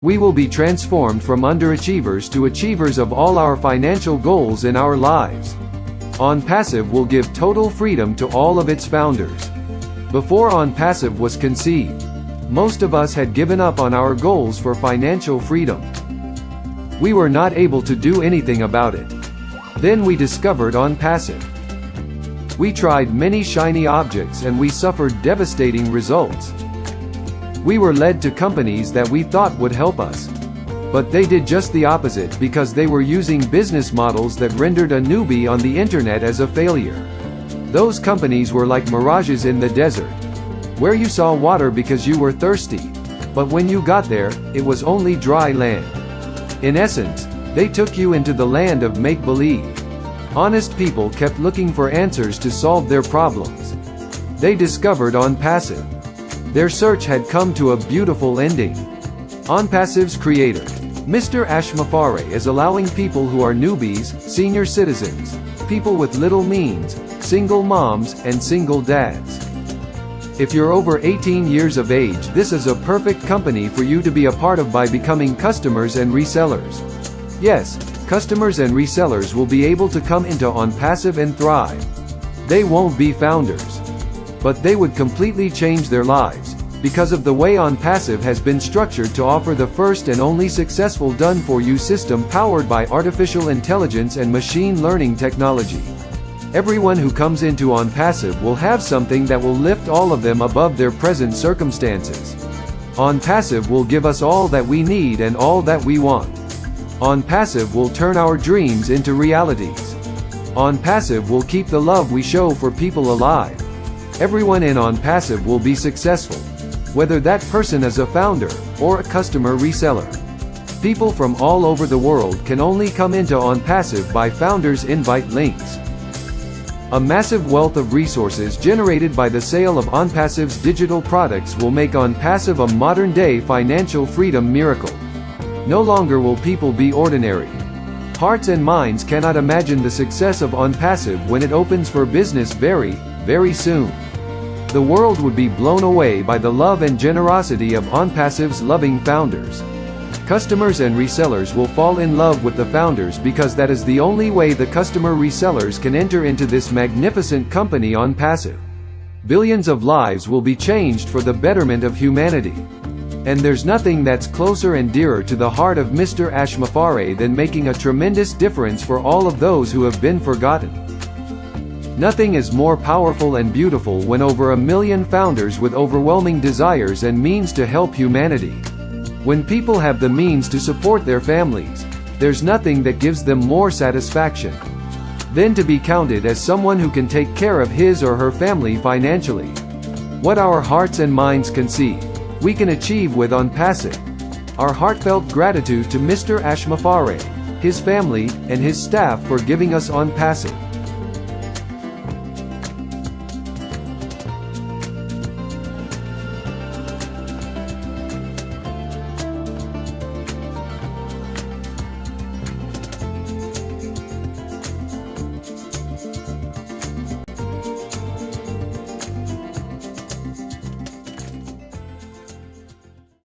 We will be transformed from underachievers to achievers of all our financial goals in our lives. ONPASSIVE will give total freedom to all of its founders. Before ONPASSIVE was conceived, most of us had given up on our goals for financial freedom. We were not able to do anything about it. Then we discovered ONPASSIVE. We tried many shiny objects and we suffered devastating results. We were led to companies that we thought would help us. But they did just the opposite because they were using business models that rendered a newbie on the internet as a failure. Those companies were like mirages in the desert, where you saw water because you were thirsty. But when you got there, it was only dry land. In essence, they took you into the land of make-believe. Honest people kept looking for answers to solve their problems. They discovered ONPASSIVE. Their search had come to a beautiful ending. ONPASSIVE's creator, Mr. Ashmafare, is allowing people who are newbies, senior citizens, people with little means, single moms, and single dads. If you're over 18 years of age, this is a perfect company for you to be a part of by becoming customers and resellers. Yes, customers and resellers will be able to come into ONPASSIVE and thrive. They won't be founders, but they would completely change their lives, because of the way ONPASSIVE has been structured to offer the first and only successful done-for-you system powered by artificial intelligence and machine learning technology. Everyone who comes into ONPASSIVE will have something that will lift all of them above their present circumstances. ONPASSIVE will give us all that we need and all that we want. ONPASSIVE will turn our dreams into realities. ONPASSIVE will keep the love we show for people alive. Everyone in ONPASSIVE will be successful, whether that person is a founder or a customer reseller. People from all over the world can only come into ONPASSIVE by founders' invite links. A massive wealth of resources generated by the sale of ONPASSIVE's digital products will make ONPASSIVE a modern-day financial freedom miracle. No longer will people be ordinary. Hearts and minds cannot imagine the success of ONPASSIVE when it opens for business very, very soon. The world would be blown away by the love and generosity of ONPASSIVE's loving founders. Customers and resellers will fall in love with the founders because that is the only way the customer resellers can enter into this magnificent company ONPASSIVE. Billions of lives will be changed for the betterment of humanity. And there's nothing that's closer and dearer to the heart of Mr. Ashmafare than making a tremendous difference for all of those who have been forgotten. Nothing is more powerful and beautiful when over 1 million founders with overwhelming desires and means to help humanity. When people have the means to support their families, there's nothing that gives them more satisfaction than to be counted as someone who can take care of his or her family financially. What our hearts and minds can see, we can achieve with ONPASSIVE. Our heartfelt gratitude to Mr. Ashmafare, his family, and his staff for giving us ONPASSIVE.